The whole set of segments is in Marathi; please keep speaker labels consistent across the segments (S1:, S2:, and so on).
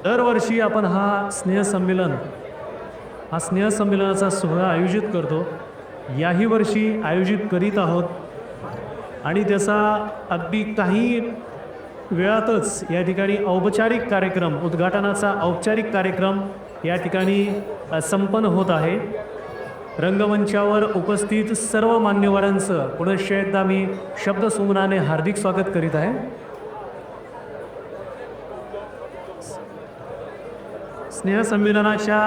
S1: दरवर्षी आपण हा स्नेहसंमेलनाचा सोहळा आयोजित करतो. याही वर्षी आयोजित करीत आहोत आणि त्याचा अगदी काही वेळातच या ठिकाणी उद्घाटनाचा औपचारिक कार्यक्रम या ठिकाणी संपन्न होत आहे. रंगमंचावर उपस्थित सर्व मान्यवरांचं पुनश्च एकदा मी शब्दसुमनाने हार्दिक स्वागत करीत आहे. स्नेहसंमेलनाच्या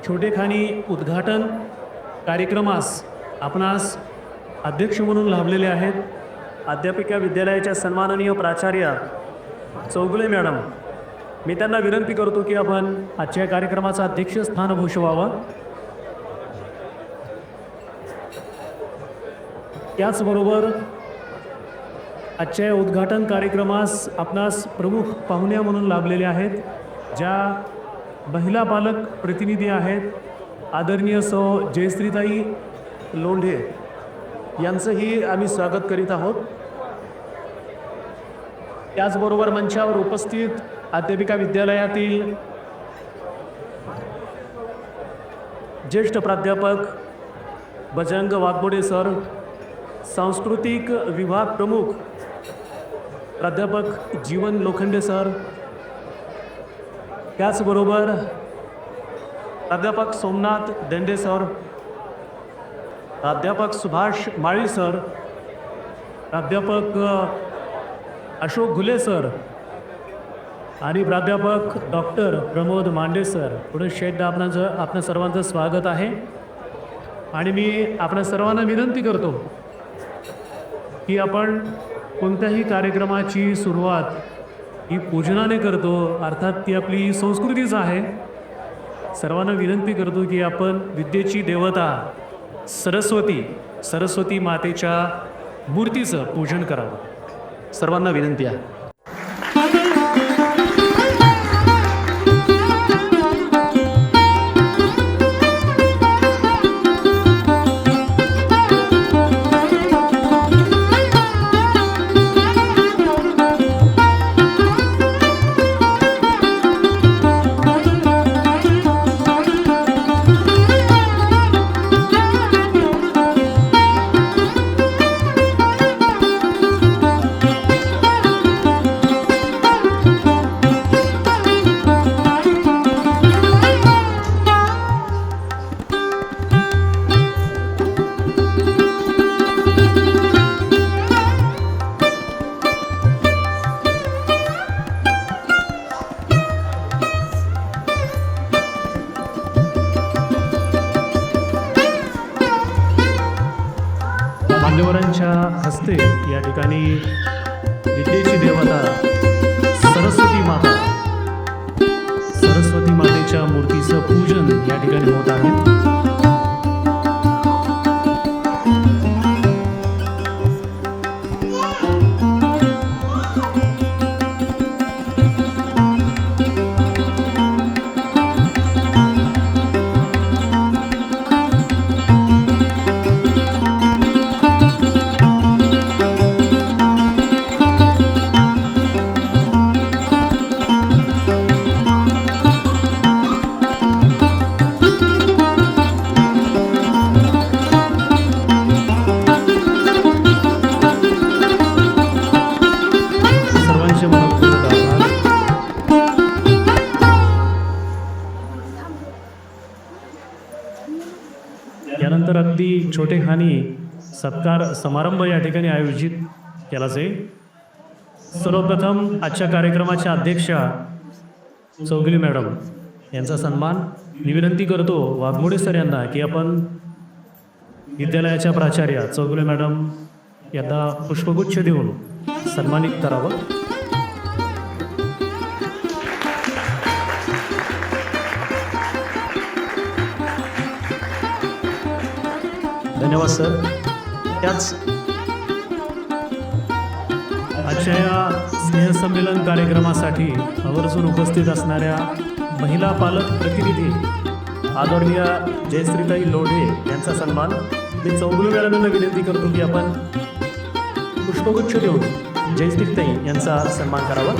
S1: छोटेखानी उद्घाटन कार्यक्रमास आपणास अध्यक्ष म्हणून लाभलेले आहेत अध्यापिका विद्यालयाच्या सन्माननीय प्राचार्य चौगुले मॅडम. मी त्यांना विनंती करतो की आपण आजच्या कार्यक्रमाचं अध्यक्षस्थान भूषवावं. त्याचबरोबर आजच्या उद्घाटन कार्यक्रमास आपणास प्रमुख पाहुण्या म्हणून लाभलेले आहेत ज्या महिला पालक प्रतिनिधी आहेत आदरणीय सौ जयश्रीताई लोंढे यांचंही आम्ही स्वागत करीत आहोत. त्याचबरोबर मंचावर उपस्थित अध्यापिका विद्यालयातील ज्येष्ठ प्राध्यापक बजरंग वाघमोडे सर, सांस्कृतिक विभाग प्रमुख प्राध्यापक जीवन लोखंडे सर, त्याचबरोबर प्राध्यापक सोमनाथ देंडे सर, प्राध्यापक सुभाष माळी सर, प्राध्यापक अशोक घुले सर आणि प्राध्यापक डॉक्टर प्रमोद मांडे सर. पुढे आपणा सर्वांचं स्वागत आहे आणि मी आपणा सर्वांना विनंती करतो की आपण कोणत्याही कार्यक्रमाची सुरुवात ही पूजनाने करतो, अर्थात ती आपली संस्कृतीच आहे. सर्वांना विनंती करतो की आपण विद्येची देवता सरस्वती मातेच्या मूर्तीचं पूजन करावं. सर्वांना विनंती आहे. मान्यवरांच्या हस्ते या ठिकाणी विद्येची देवता सरस्वती मातेच्या मूर्तीचं पूजन या ठिकाणी होत आहे. यानंतर अगदी छोटेखानी सत्कार समारंभ या ठिकाणी आयोजित केला जाईल. सर्वप्रथम आजच्या कार्यक्रमाच्या अध्यक्षा चौगुले मॅडम यांचा सन्मान मी विनंती करतो वाघमोडे सर यांना की आपण विद्यालयाच्या प्राचार्य चौगुले मॅडम यांना पुष्पगुच्छ देऊन सन्मानित करावं. धन्यवाद सर. त्याच आजच्या या स्नेहसंमेलन कार्यक्रमासाठी आवर्जून उपस्थित असणाऱ्या महिला पालक प्रतिनिधी आदरणीय जयश्रीताई लोढे यांचा सन्मान मी चौगुले मॅडमांना विनंती करतो की आपण पुष्पगुच्छ देऊन जयश्रीताई यांचा सन्मान करावा.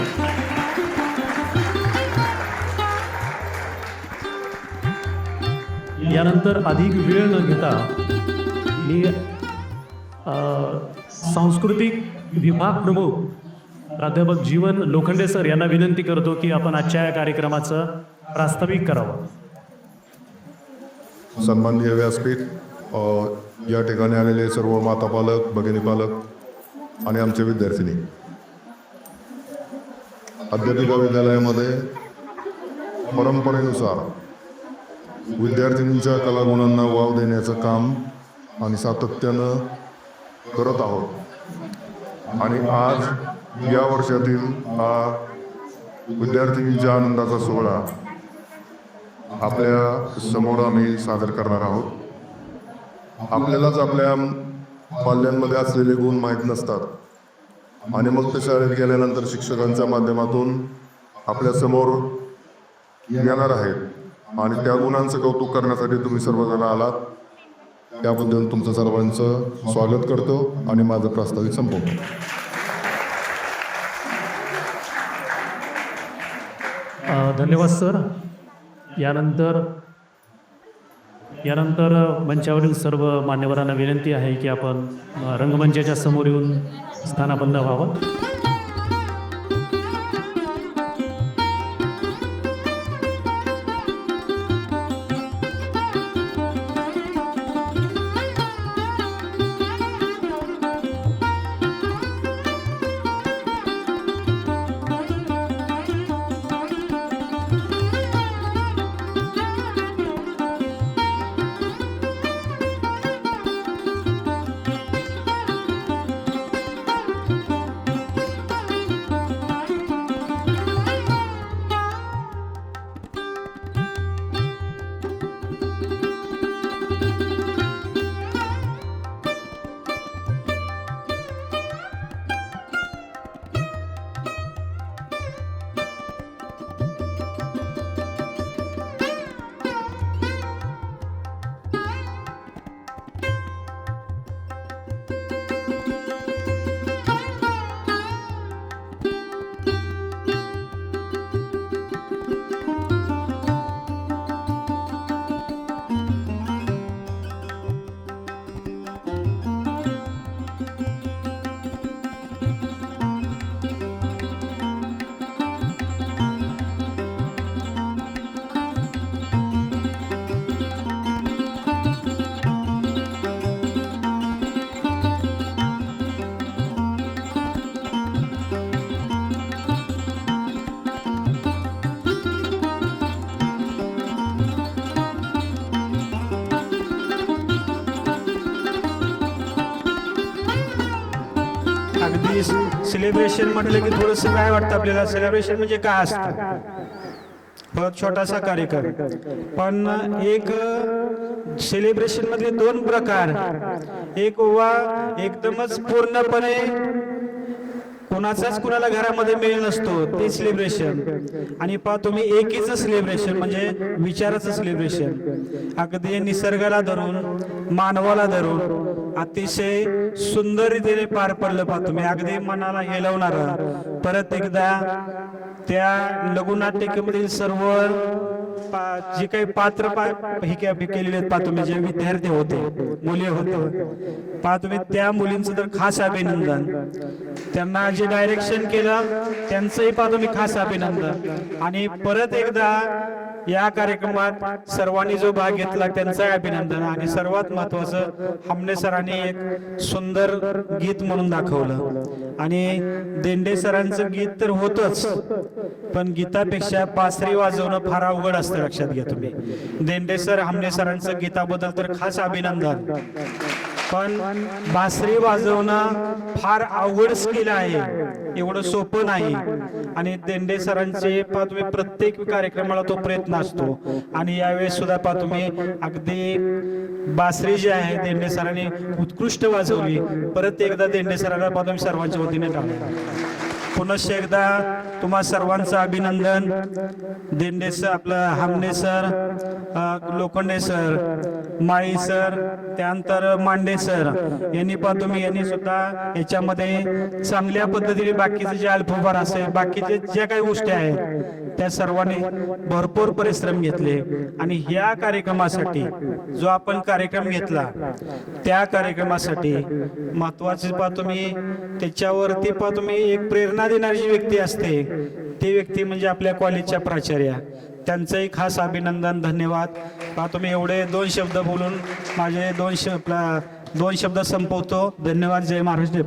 S1: यानंतर अधिक वेळ न घेता मी सांस्कृतिक विभाग प्रमुख प्राध्यापक जीवन लोखंडे सर यांना विनंती करतो की आपण आजच्या या कार्यक्रमाचं प्रास्ताविक करावं.
S2: सन्माननीय व्यासपीठ, या ठिकाणी आलेले सर्व माता पालक, भगिनी पालक आणि आमचे विद्यार्थिनी. अध्यापिका विद्यालयामध्ये परंपरेनुसार विद्यार्थिनींच्या कलागुणांना वाव देण्याचं काम आणि सातत्यानं करत आहोत. आणि आज या वर्षातील हा विद्यार्थिनींच्या आनंदाचा सोहळा आपल्या समोर आम्ही सादर करणार आहोत. आपल्यालाच आपल्या पाल्यांमध्ये असलेले गुण माहीत नसतात आणि मग ते शाळेत गेल्यानंतर शिक्षकांच्या माध्यमातून आपल्यासमोर येणार आहेत आणि त्या गुणांचं कौतुक करण्यासाठी तुम्ही सर्वजण आलात. त्याबद्दल तुमचं सर्वांचं स्वागत करतो आणि माझं प्रास्ताविक संपवतो.
S1: धन्यवाद सर. यानंतर मंचावरील सर्व मान्यवरांना विनंती आहे की आपण रंगमंचाच्या समोर येऊन स्थानापन्न व्हावं.
S3: अगदी सेलिब्रेशन म्हटलं की थोडंसं काय वाटतं आपल्याला, सेलिब्रेशन म्हणजे काय असतं, बहुत छोटासा कार्यक्रम. पण एक सेलिब्रेशन मध्ये दोन प्रकार, एक वा एकदमच पूर्णपणे कुणाचाच कुणाला घरामध्ये मेळ नसतो ते सेलिब्रेशन, आणि पहा तुम्ही एकीचं सेलिब्रेशन म्हणजे विचाराचं सेलिब्रेशन, अगदी निसर्गाला धरून मानवाला धरून अतिशय सुंदर रीतीने पार पडलं. पहा तुम्ही अगदी मनाला हेलवणारं. परत एकदा त्या लघुनाट्यमधील सर्व जे काही पात्र केलेले आहेत, पहा तुम्ही जे विद्यार्थी होते, मुली होते, पहा तुम्ही त्या मुलींचं तर खास अभिनंदन. त्यांना जे डायरेक्शन केलं त्यांचंही पहा तुम्ही खास अभिनंदन. आणि परत एकदा या कार्यक्रमात सर्वांनी जो भाग घेतला त्यांचं अभिनंदन. आणि सर्वात महत्वाचं, हमने सरांनी एक सुंदर गीत म्हणून दाखवलं. आणि देंडे सरांचं गीत तर होतच, पण गीतापेक्षा बासरी वाजवणं फार अवघड असतं, लक्षात घ्या तुम्ही. देंडे सर, हमने सरांचं गीताबद्दल तर खास अभिनंदन. पण बासरी वाजवणं फार अवघड स्किल आहे, एवढं सोपं नाही. आणि देंडे सरांचे पहा तुम्ही प्रत्येक कार्यक्रमाला तो प्रयत्न असतो. आणि यावेळेस सुद्धा पहा तुम्ही अगदी बासरी जी आहे देंडे सरांनी उत्कृष्ट वाजवली. परत एकदा देंडे सरांना पहा तुम्ही सर्वांच्या वतीने टाळा. पुनश्च एकदा तुम्हा सर्वांचं अभिनंदन. दिंडे सर, आपलं हामने सर, लोखंडे सर, माळी सर, त्यानंतर मांडे सर यांनी सुद्धा याच्यामध्ये चांगल्या पद्धतीने बाकीचे जे अल्पभार असेल, बाकीचे ज्या काही गोष्टी आहेत त्या सर्वांनी भरपूर परिश्रम घेतले. आणि ह्या कार्यक्रमासाठी जो आपण कार्यक्रम घेतला त्या कार्यक्रमासाठी महत्वाचे तुम्ही त्याच्यावरती तुम्ही एक प्रेरणा देणारी जी व्यक्ती असते ती व्यक्ती म्हणजे आपल्या कॉलेजच्या प्राचार्या. त्यांचंही खास अभिनंदन, धन्यवाद. तुम्ही एवढे 2 शब्द बोलून माझे 2 शब्द संपवतो. धन्यवाद. जय महाराष्ट्र.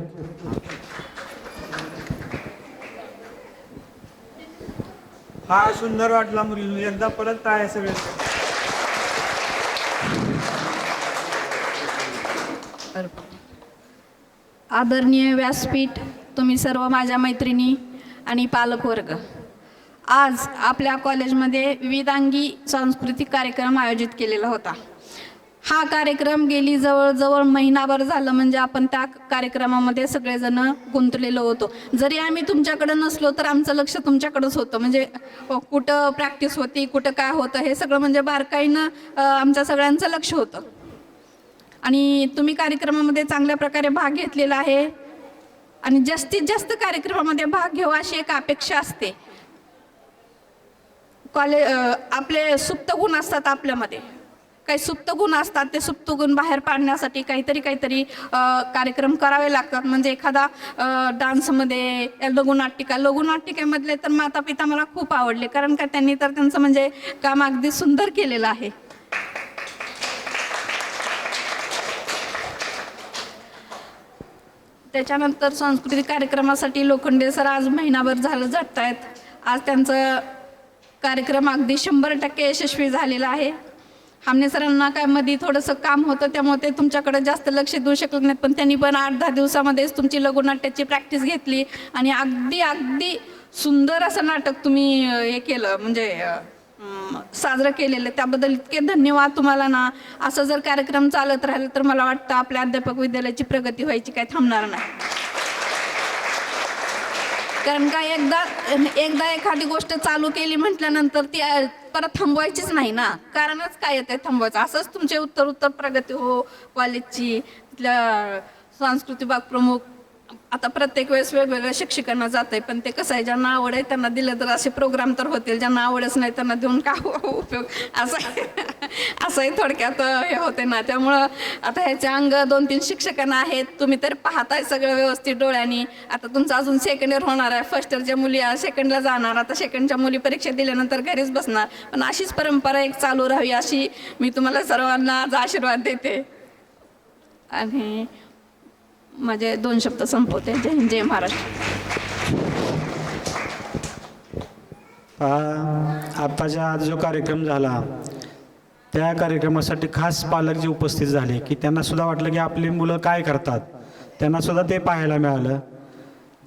S3: हा सुंदर वाटला मुली, एकदा परत टाळ्या सगळे.
S4: आदरणीय व्यासपीठ, तुम्ही सर्व माझ्या मैत्रिणी आणि पालकवर्ग, आज आपल्या कॉलेजमध्ये विविधांगी सांस्कृतिक कार्यक्रम आयोजित केलेला होता. हा कार्यक्रम गेली जवळजवळ महिनाभर झालं, म्हणजे आपण त्या कार्यक्रमामध्ये सगळेजण गुंतलेलो होतो. जरी आम्ही तुमच्याकडे नसलो तर आमचं लक्ष तुमच्याकडेच होतं. म्हणजे कुठं प्रॅक्टिस होती, कुठं काय होतं, हे सगळं म्हणजे बारकाईनं आमच्या सगळ्यांचं लक्ष होतं. आणि तुम्ही कार्यक्रमामध्ये चांगल्या प्रकारे भाग घेतलेला आहे आणि जास्तीत जास्त कार्यक्रमामध्ये भाग घ्यावा अशी एक अपेक्षा असते. आपले सुप्त गुण असतात, आपल्यामध्ये काही सुप्त गुण असतात, ते सुप्त गुण बाहेर पाडण्यासाठी काहीतरी कार्यक्रम करावे लागतात. म्हणजे एखादा डान्समध्ये लघुनाटिकेमधले तर माता पिता मला खूप आवडले, कारण का त्यांनी तर त्यांचं म्हणजे काम अगदी सुंदर केलेलं आहे. त्याच्यानंतर सांस्कृतिक कार्यक्रमासाठी लोखंडे सर आज महिनाभर झालं झटत आहेत. आज त्यांचं कार्यक्रम अगदी 100% यशस्वी झालेला आहे. हामने सरांना काय मध्ये थोडंसं काम होतं, त्यामुळे ते तुमच्याकडे जास्त लक्ष देऊ शकले नाहीत, पण त्यांनी पण 8-10 दिवसामध्येच तुमची लघुनाट्याची प्रॅक्टिस घेतली आणि अगदी सुंदर असं नाटक तुम्ही हे केलं, म्हणजे साजरं केलेलं. त्याबद्दल इतके धन्यवाद तुम्हाला ना. असं जर कार्यक्रम चालत राहिलं तर मला वाटतं आपल्या अध्यापक विद्यालयाची प्रगती व्हायची काही थांबणार नाही. कारण का एकदा एखादी गोष्ट चालू केली म्हटल्यानंतर ती परत थांबवायचीच नाही ना. कारणच काय येते थांबवायचं. असंच तुमचे उत्तर प्रगती हो कॉलेजची. तिथल्या सांस्कृतिक विभाग प्रमुख आता प्रत्येक वेळेस वेगवेगळ्या शिक्षकांना जात आहे, पण ते कसं आहे, ज्यांना आवड आहे त्यांना दिलं तर असे प्रोग्राम तर होतील, ज्यांना आवडच नाही त्यांना देऊन काय उपयोग, असंही थोडक्यात हे होते ना. त्यामुळं आता ह्याचे अंग 2-3 शिक्षकांना आहेत, तुम्ही तर पाहताय सगळं व्यवस्थित डोळ्यांनी. आता तुमचं अजून सेकंड इयर होणार आहे, फर्स्ट इयरच्या मुली सेकंडला जाणार, आता सेकंडच्या मुली परीक्षा दिल्यानंतर घरीच बसणार. पण अशीच परंपरा एक चालू राहावी अशी मी तुम्हाला सर्वांना आज आशीर्वाद देते. आणि माझे 2 शब्द संपवते. जय हिंद, जय महाराष्ट्र.
S3: आताच्या आज जो कार्यक्रम झाला त्या कार्यक्रमासाठी खास पालक जे उपस्थित झाले की त्यांना सुद्धा वाटलं की आपली मुलं काय करतात, त्यांना सुद्धा ते पाहायला मिळालं.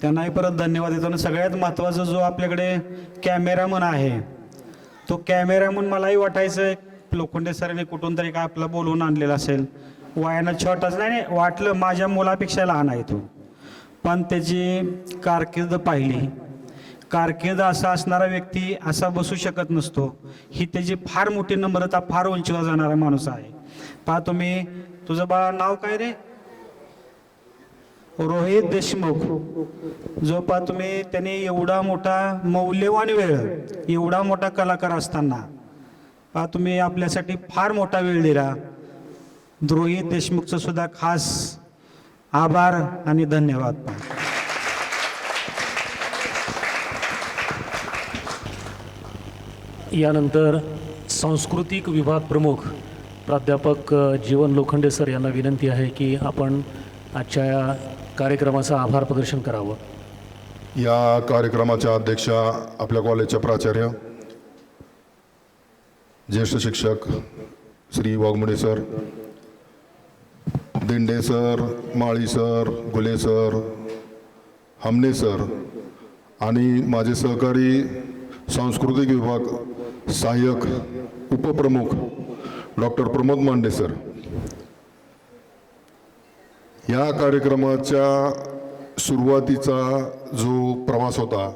S3: त्यांनाही परत धन्यवाद देतो. आणि सगळ्यात महत्त्वाचा जो आपल्याकडे कॅमेरामन आहे, तो कॅमेरामन मलाही वाटायचं लोखंडे सरांनी कुठून तरी काय आपलं बोलवून आणलेलं असेल. वयानं छोटाच नाही, वाटलं माझ्या मुलापेक्षा लहान आहे तो, पण त्याची कारकीर्द पाहिली. कारकीर्द असा असणारा व्यक्ती असा बसू शकत नसतो. ही त्याची फार मोठी नम्रता, फार उंचीवर जाणारा माणूस आहे. पहा तुम्ही, तुझं बाळा नाव काय रे? रोहित देशमुख. जो पहा तुम्ही, त्याने एवढा मोठा मौल्यवान वेळ, एवढा मोठा कलाकार असताना पहा तुम्ही आपल्यासाठी फार मोठा वेळ दिला. रोहित देशमुखचं सुद्धा खास आभार आणि धन्यवाद.
S1: यानंतर सांस्कृतिक विभाग प्रमुख प्राध्यापक जीवन लोखंडे सर यांना विनंती आहे की आपण आजच्या या कार्यक्रमाचं आभार प्रदर्शन करावं.
S2: या कार्यक्रमाच्या अध्यक्षा आपल्या कॉलेजच्या प्राचार्य, ज्येष्ठ शिक्षक श्री वाघमोडे सर, दिंडे सर, माळी सर, गुले सर, हमने सर आणि माझे सहकारी सांस्कृतिक विभाग सहाय्यक उपप्रमुख डॉक्टर प्रमोद मांडे सर. या कार्यक्रमाच्या सुरुवातीचा जो प्रवास होता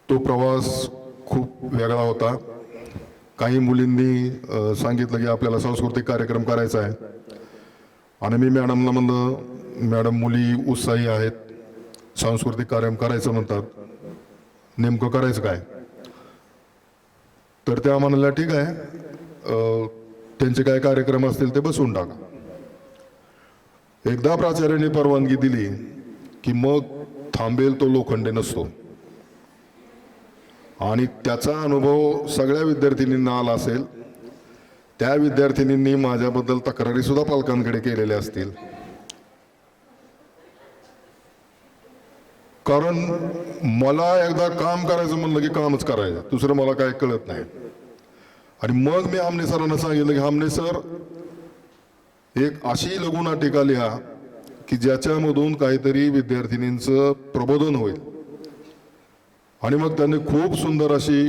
S2: तो प्रवास खूप वेगळा होता. काही मुलींनी सांगितलं की आपल्याला सांस्कृतिक कार्यक्रम करायचा आहे आणि मी मॅडमला म्हणलं, मॅडम मुली उत्साही आहेत, सांस्कृतिक कार्यक्रम करायचं म्हणतात, नेमकं करायचं काय? तर त्या म्हणाल्या ठीक आहे, त्यांचे काय कार्यक्रम असतील ते बसवून टाका. एकदा प्राचार्याने परवानगी दिली की मग थांबेल तो लोखंडे नसतो. आणि त्याचा अनुभव सगळ्या विद्यार्थिनींना आला असेल. त्या विद्यार्थिनींनी माझ्याबद्दल तक्रारी सुद्धा पालकांकडे केलेल्या असतील. कारण मला एकदा काम करायचं म्हणलं की कामच करायचं, दुसरं मला काय कळत नाही. आणि मग मी आमने सरांना सांगितलं की आमने सर, एक अशी लघुनाटिका लिहा की ज्याच्यामधून काहीतरी विद्यार्थिनींचं प्रबोधन होईल. आणि मग त्यांनी खूप सुंदर अशी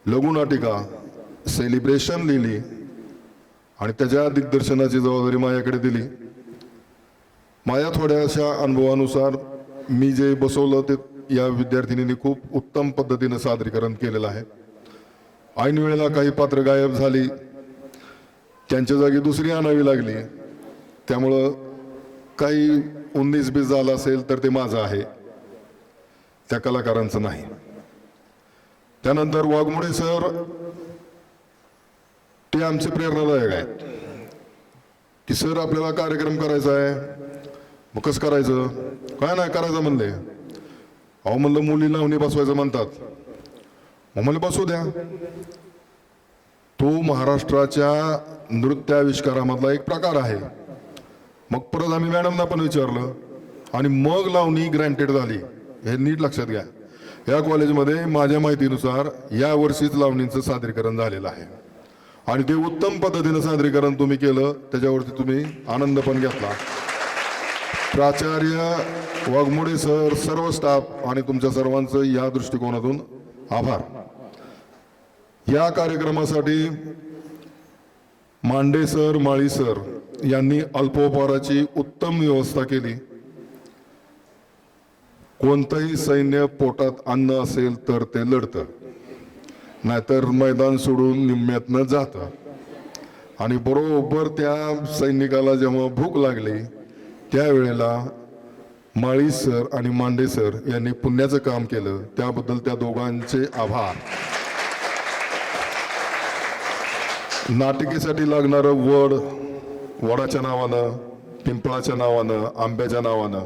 S2: लघुनाटिका सेलिब्रेशन लिहिली आणि त्याच्या दिग्दर्शनाची जबाबदारी माझ्याकडे दिली. माझ्या थोड्याशा अनुभवानुसार मी जे बसवलं ते या विद्यार्थिनींनी खूप उत्तम पद्धतीनं सादरीकरण केलेलं आहे. ऐन वेळेला काही पात्र गायब झाली, त्यांच्या जागी दुसरी आणावी लागली, त्यामुळं काही 19-20 झालं असेल तर ते माझं आहे, त्या कलाकारांचं नाही. त्यानंतर वाघमोडे सर, ते आमचे प्रेरणादायक आहेत की सर आपल्याला कार्यक्रम करायचा आहे, मग कसं करायचं? काय नाही करायचं म्हणले. अहो म्हणलं मुली लावणी बसवायचं म्हणतात, मग म्हणलं बसवू द्या. तो महाराष्ट्राच्या नृत्याविष्कारामधला एक प्रकार आहे. मग परत आम्ही मॅडमना पण विचारलं आणि मग लावणी ग्रँटेड झाली. हे नीट लक्षात घ्या. या कॉलेजमध्ये माझ्या माहितीनुसार या वर्षीच लावणीचं सादरीकरण झालेलं आहे आणि ते उत्तम पद्धतीनं सादरीकरण तुम्ही केलं, त्याच्यावरती तुम्ही आनंद पण घेतला. प्राचार्य वाघमोडे सर, सर्व स्टाफ आणि तुमच्या सर्वांचं या दृष्टिकोनातून आभार. या कार्यक्रमासाठी मांडे सर, माळी सर यांनी अल्पोपहाराची उत्तम व्यवस्था केली. कोणतंही सैन्य पोटात अन्न असेल तर ते लढतं, नाहीतर मैदान सोडून निम्म्यातनं जातं. आणि बरोबर त्या सैनिकाला जेव्हा भूक लागली त्यावेळेला माळी सर आणि मांडे सर यांनी पुण्याचं काम केलं, त्याबद्दल त्या दोघांचे आभार. नाटिकेसाठी लागणारं वड, वडाच्या नावानं, पिंपळाच्या नावानं, आंब्याच्या नावानं,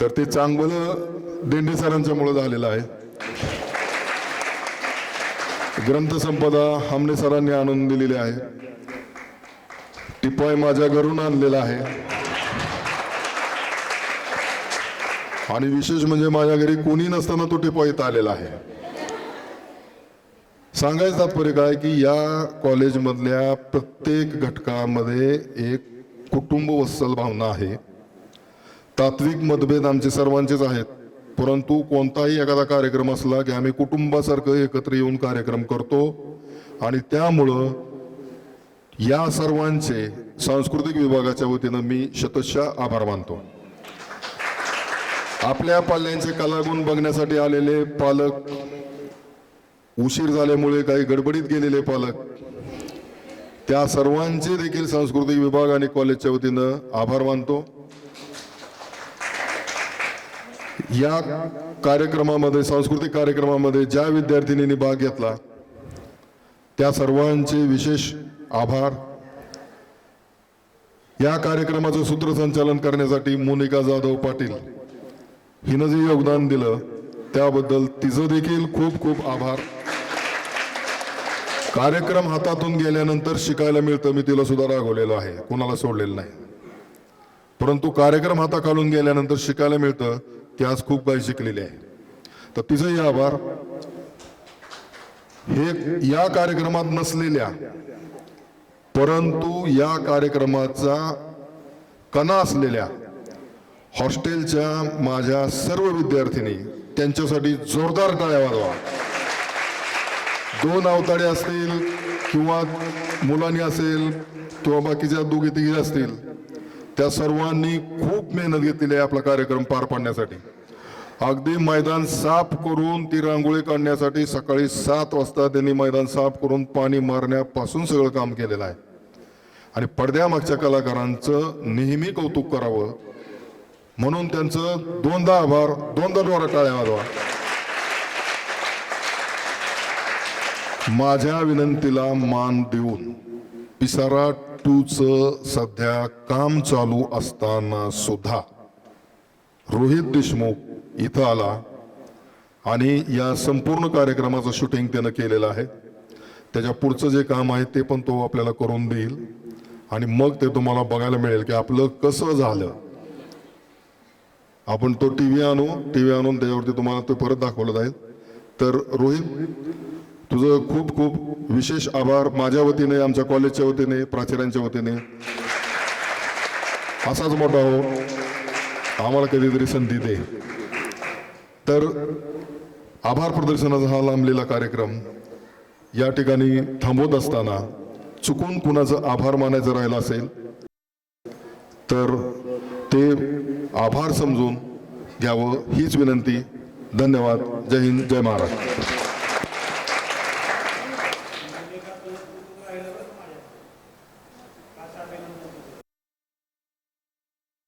S2: तर ते चांगलं देंडे सरांच्यामुळे झालेलं आहे. ग्रंथसंपदा हमने सरांनी आणून दिलेली आहे. टिपाय माझ्या घरून आणलेला आहे. आणि विशेष म्हणजे माझ्या घरी कोणी नसताना तो टिपाय इथं आलेला आहे. सांगायचं तात्पर्य काय की या कॉलेजमधल्या प्रत्येक घटकामध्ये एक कुटुंब वत्सल भावना आहे. तात्विक मतभेद आमचे सर्वांचेच आहेत, परंतु कोणताही एखादा कार्यक्रम असला की आम्ही कुटुंबासारखं एकत्र येऊन कार्यक्रम करतो. आणि त्यामुळं या सर्वांचे सांस्कृतिक विभागाच्या वतीनं मी शतशः आभार मानतो. आपल्या पाल्यांचे कलागुण बघण्यासाठी आलेले पालक, उशीर झाल्यामुळे काही गडबडीत गेलेले पालक, त्या सर्वांचे देखील सांस्कृतिक विभाग आणि कॉलेजच्या वतीनं आभार मानतो. या कार्यक्रमामध्ये, सांस्कृतिक कार्यक्रमामध्ये ज्या विद्यार्थिनींनी भाग घेतला त्या सर्वांचे विशेष आभार. या कार्यक्रमाचं सूत्रसंचालन करण्यासाठी मोनिका जाधव पाटील हिनं जे योगदान दिलं त्याबद्दल तिचं देखील खूप खूप आभार. कार्यक्रम हातातून गेल्यानंतर शिकायला मिळतं, मी तिला सुद्धा रागवलेलो आहे, कोणाला सोडलेलं नाही. परंतु कार्यक्रम हाताखालून गेल्यानंतर शिकायला मिळतं की आज खूप काही शिकलेले आहे, तर तिचंही आभार. हे या कार्यक्रमात नसलेल्या परंतु या कार्यक्रमाचा कणा असलेल्या हॉस्टेलच्या माझ्या सर्व विद्यार्थिनी, त्यांच्यासाठी जोरदार टाळ्या वाजवा. 2 अवताडे असतील किंवा मुलांनी असेल किंवा बाकीच्या 2-3 असतील, त्या सर्वांनी खूप मेहनत घेतलेली आहे आपला कार्यक्रम पार पाडण्यासाठी. अगदी मैदान साफ करून ती रांगोळी काढण्यासाठी सकाळी 7 वाजता त्यांनी मैदान साफ करून पाणी मारण्यापासून सगळं काम केलेलं आहे. आणि पडद्यामागच्या कलाकारांचं नेहमी कौतुक करावं म्हणून त्यांचं 2दा आभार, 2दा जोरात टाळ्या वाजवा. माझ्या विनंतीला मान देऊन पिसारा 2चं सध्या काम चालू असताना सुद्धा रोहित देशमुख इथं आला आणि या संपूर्ण कार्यक्रमाचं शूटिंग त्यानं केलेलं आहे. त्याच्या पुढचं जे काम आहे ते पण तो आपल्याला करून देईल आणि मग ते तुम्हाला बघायला मिळेल की आपलं कसं झालं. आपण तो टीव्ही आणून त्याच्यावरती तुम्हाला ते परत दाखवलं जाईल. तर रोहित, तुझं खूप खूप विशेष आभार माझ्या वतीने, आमच्या कॉलेजच्या वतीने, प्राचार्यांच्या वतीने. असाच मोठा हो, आम्हाला कधीतरी संधी दे. तर आभार प्रदर्शनाचा हा लांबलेला कार्यक्रम या ठिकाणी थांबवत असताना चुकून कुणाचं आभार मानायचं राहिलं असेल तर ते आभार समजून घ्यावं हीच विनंती. धन्यवाद. जय हिंद, जय महाराष्ट्र.